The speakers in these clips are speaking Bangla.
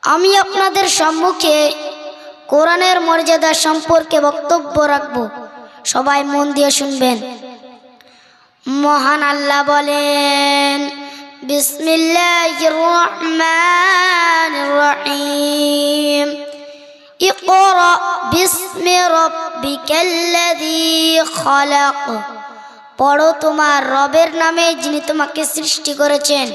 আমি আপনাদের সম্মুখে কোরআনের মর্যাদা সম্পর্কে বক্তব্য রাখব। সবাই মন দিয়ে শুনবেন। মহান আল্লাহ বলেন, বিসমিল্লাহির রহমানির রহিম, ইকরা বিসমি রাব্বিকাল্লাযী খালাক। পড়ো তোমার রবের নামে যিনি তোমাকে সৃষ্টি করেছেন।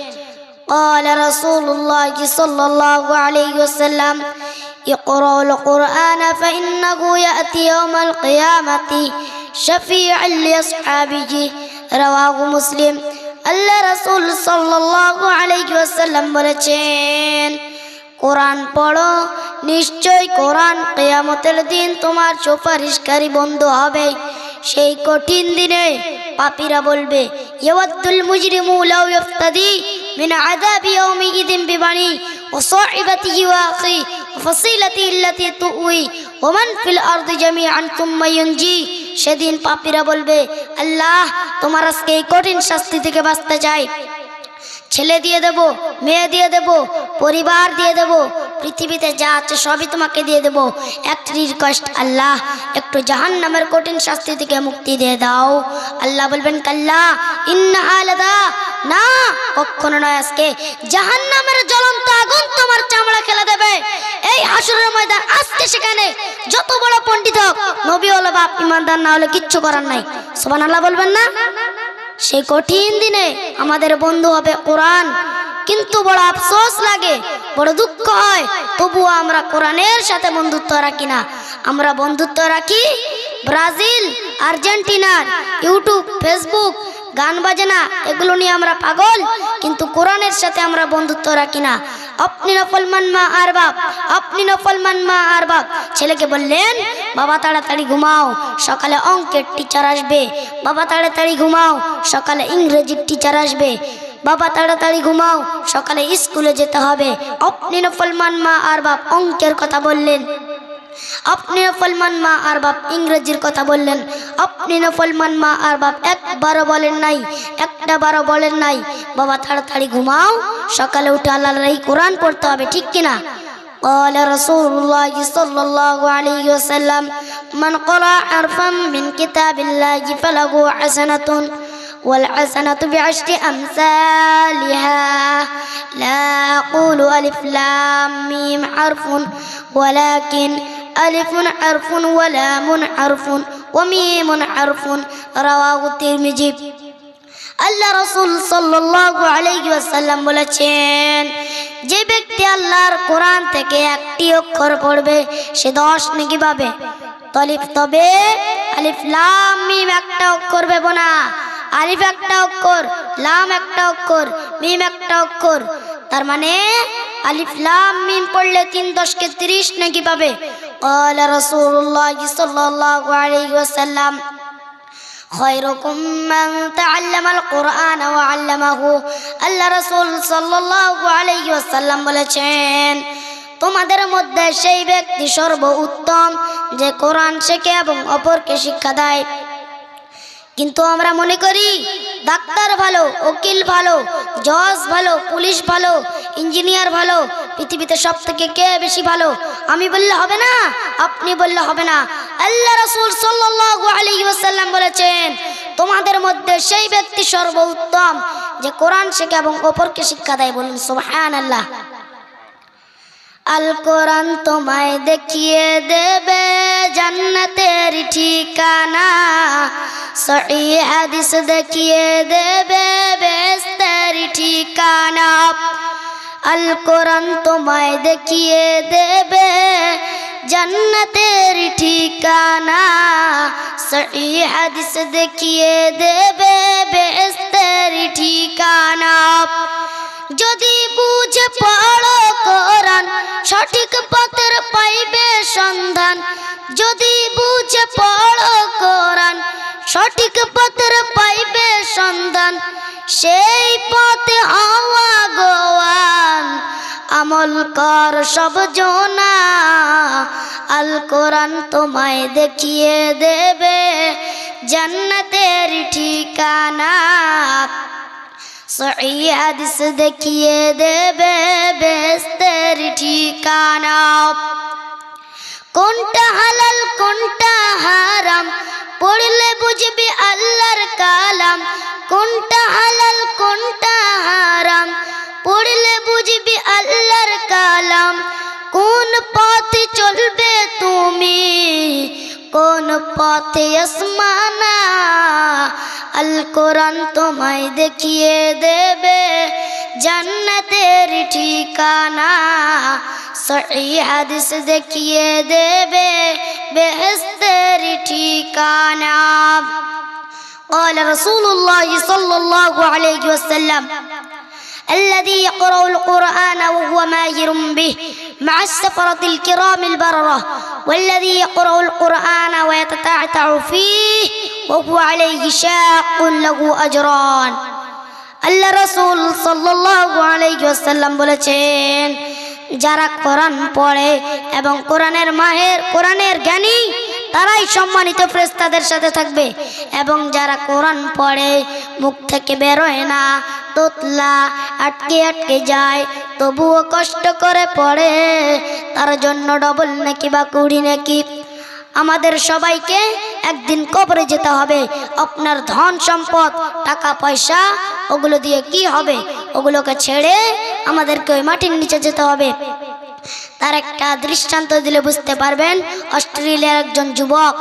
قال رسول الله صلى الله عليه وسلم اقرأوا القرآن فإنه يأتي يوم القيامة شفيعا لأصحابه رواه مسلم। আল্লাহ রাসূল সাল্লাল্লাহু আলাইহি ওয়াসাল্লাম বলেছেন, কোরআন পড়ো, নিশ্চয় কোরআন কিয়ামতের দিন তোমার সুপারিশকারী বন্ধু হবে। সেই কঠিন দিনে পাপীরা বলবে, ইয়াওয়াদুল মুজরিমু লাউ ইফতাদি মিন আযাবি ইয়াউমিইযিন বিবানি ওয়া সাহিবাতিহি ওয়া আখি ওয়া ফাসিলাতিহি আল্লাতী তুউই ওয়া মান ফিল আরদি জামিআন সুম্মা ইউনজি। সেদিন পাপীরা বলবে, আল্লাহ তোমার আজকে এই কঠিন শাস্তি থেকে বাঁচতে চাই, ছেলে দিয়ে দেব, মেয়ে দিয়ে দেব, পরিবার দিয়ে দেব, পৃথিবীতে যা আছে সবই তোমাকে দিয়ে দেব। একটা রিকোয়েস্ট, আল্লাহ একটু জাহান্নামের কঠিন শাস্তি থেকে মুক্তি দিয়ে দাও। আল্লাহ বলবেন, কাল্লা ইন্নাহা লাযা, না কখনো নয়, আজকে জাহান্নামের জ্বলন্ত আগুন তোমার চামড়া খেলে দেবে। এই হাসরের ময়দান, আজকে সেখানে যত বড় পণ্ডিত হোক, নবী হলো বাপ, ইমানদার না হলে কিচ্ছু করার নাই। সুবহানাল্লাহ বলবেন না? সেই কঠিন দিনে আমাদের বন্ধু হবে কোরআন। কিন্তু বড় আফসোস লাগে, বড় দুঃখ হয়, তবুও আমরা কোরআনের সাথে বন্ধুত্ব রাখি না। আমরা বন্ধুত্ব রাখি ব্রাজিল, আর্জেন্টিনার ইউটিউব, ফেসবুক, গান বাজনা, এগুলো নিয়ে আমরা পাগল, কিন্তু কোরআনের সাথে আমরা বন্ধুত্ব রাখি না। আপনি নফলমান মা আর বাপ, আপনি নফলমান মা আর বাপ। ছেলেকে বললেন, বাবা তাড়াতাড়ি ঘুমাও, সকালে অঙ্কের টিচার আসবে। বাবা তাড়াতাড়ি ঘুমাও, সকালে ইংরেজির টিচার আসবে। বাবা তাড়াতাড়ি ঘুমাও, সকালে স্কুলে যেতে হবে। আপনি নফলমান মা আর বাপ অঙ্কের কথা বললেন, আপনি নফলমান মা আর বাপ ইংরেজির কথা বললেন। আপনি নফলমান মা আর বাপ একবারও বলেন নাই, একটা বারও বলেন নাই, বাবা তাড়াতাড়ি ঘুমাও, সকালে উঠে আল্লাহর এই কোরআন পড়তে হবে, ঠিক কিনা? قال رسول الله صلى الله عليه وسلم من قرأ حرفا من كتاب الله فله حسنة والحسنة بعشر أمثالها لا أقول ألف لام ميم حرف ولكن ألف حرف ولام حرف وميم حرف رواه الترمذي। আল্লাহ রাসূল সাল্লাল্লাহু আলাইহি ওয়াসাল্লাম বলেছেন, যে ব্যক্তি আল্লাহর কোরআন থেকে একটি অক্ষর পড়বে সে 10 নেকি পাবে। তবে আলিফ লাম মিম একটা অক্ষর পাব না। আলিফ একটা অক্ষর, লাম একটা অক্ষর, মিম একটা অক্ষর। তার মানে আলিফ লাম মিম পড়লে 3 10 কে 30 নেকি পাবে। قال رسول الله صلى الله عليه وسلم خيركم من تعلم القرآن وعلمه। আল্লাহ রাসূল সাল্লাল্লাহু আলাইহি ওয়াসাল্লাম বলেছেন, তোমাদের মধ্যে সেই ব্যক্তি সর্বোত্তম যে কোরআন শেখে এবং অপরকে শিক্ষা দেয়। কিন্তু আমরা মনে করি ডাক্তার ভালো, উকিল ভালো, জজ ভালো, পুলিশ ভালো, ইঞ্জিনিয়ার ভালো, পৃথিবীতে সব থেকে কে বেশি ভালো? আমি বললে হবে না, আপনি বললে হবে না। আল্লাহ রাসূল সাল্লাল্লাহু আলাইহি ওয়াসাল্লাম বলেছেন, তোমাদের মধ্যে সেই ব্যক্তি সর্বোত্তম যে কোরআন শেখে এবং অপরকে শিক্ষা দেয়। বলুন সুবহানাল্লাহ। আল কোরআন তোমায় দেখিয়ে দেবে জান্নাতের ঠিকানা, সহিহ হাদিস দেখিয়ে দেবে বেহেশতের ঠিকানা। আল কোরআন তোমায় দেখিয়ে দেবে জান্নাতের ঠিকানা, সহিহ হাদিস দেখিয়ে দেবে বেহেশতের ঠিকানা। যদি বুঝে পড়ো কোরআন সঠিক পথের পাইবে সন্ধান। যদি বুঝে পড়ো কোরআন সঠিক পথের পাইবে সন্ধান। সেই পথে হওয়া গোয়ান আমল কর সব জনা। আল কোরআন তোমায় দেখিয়ে দেবে জান্নাতের ঠিকানা, সহিহ হাদিস দেখিয়ে দেবে বেহেশতের ঠিকানা। কোনটা হালাল কোনটা হারাম পড়লে বুঝবি আল্লাহর কালাম। কোনটা হালাল কোনটা হারাম পড়লে বুঝবি আল্লাহর কালাম। কোন পথে চলবে তুমি কোন পথে আসমানা, আল কোরআন তোমায় দেখিয়ে দেবে জান্নাতের ঠিকানা। সহিহ হাদিস দেখিয়ে দেবে বেহেশতের ঠিকানা। قال رسول الله صلى الله عليه وسلم الذي يقرأ القرآن وهو ماهر به مع السفرة الكرام البررة، والذي يقرأ القرآن ويتتعتع فيه وهو عليه شاق له أجران। আল্লাহ রাসূল সাল্লাল্লাহু আলাইহি ওয়াসাল্লাম বলেছেন, যারা কোরআন পড়ে এবং কোরআনের জ্ঞানী তারাই সম্মানিত ফেরেশতাদের সাথে থাকবে। এবং যারা কোরআন পড়ে মুখ থেকে বেরোয় না, তোতলা আটকে আটকে যায়, তবুও কষ্ট করে পড়ে, তার জন্য ডবল নাকি বা কুড়ি নাকি। আমাদের সবাইকে একদিন কবরে যেতে হবে। আপনার ধন সম্পদ টাকা পয়সা ওগুলো দিয়ে কি হবে? ওগুলোকে ছেড়ে আমাদেরকে ওই মাটির নিচে যেতে হবে। তার একটা দৃষ্টান্ত দিলে বুঝতে পারবেন। অস্ট্রেলিয়ার একজন যুবক,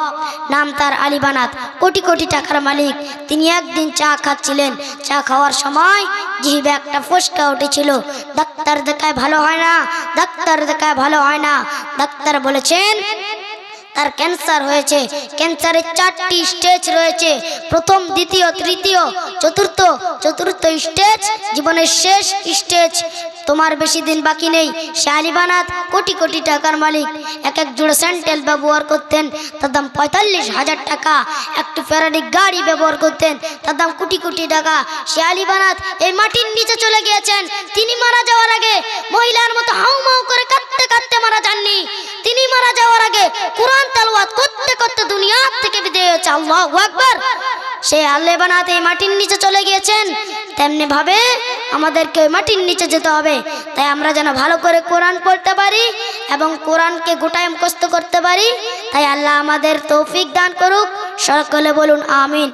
নাম তার আলী বানাত, কোটি কোটি টাকার মালিক। তিনি একদিন চা খাচ্ছিলেন। চা খাওয়ার সময় জিহ্বে একটা ফোসকা উঠেছিল। ডাক্তার দেখায় ভালো হয় না, ডাক্তার দেখায় ভালো হয় না। ডাক্তার বলেছেন তার ক্যান্সার হয়েছে। ক্যান্সারের 4টি স্টেজ রয়েছে, প্রথম দ্বিতীয় তৃতীয় চতুর্থ স্টেজ জীবনের শেষ স্টেজ। তোমার বেশি দিন বাকি নেই। সে আলী বানাত কোটি কোটি টাকার মালিক। এক জোড়া স্যান্ডেল ব্যবহার করতেন, তার দাম 45,000 টাকা। একটু ফেরারি গাড়ি ব্যবহার করতেন, তার দাম কোটি কোটি টাকা। সে আলী বানাত এই মাটির নিচে চলে গিয়েছেন। তিনি মারা যাওয়ার আগে মহিলার মতো হাউমাউ করে কাঁদতে কাঁদতে মারা যাননি। তিনি মারা যাওয়ার আগে কোরআন তেলাওয়াত করতে করতে দুনিয়া থেকে বিদায় হয়েছে। আল্লাহু আকবার। সে আলী বানাত এই মাটির নিচে চলে গিয়েছেন। তেমনি ভাবে আমাদেরকে ওই মাটির নিচে যেতে হবে। তাই আমরা যেন ভালো করে কোরআন পড়তে পারি এবং কোরআনকে গোটায় মুখস্থ করতে পারি। তাই আল্লাহ আমাদের তৌফিক দান করুক। সকলে বলুন আমিন।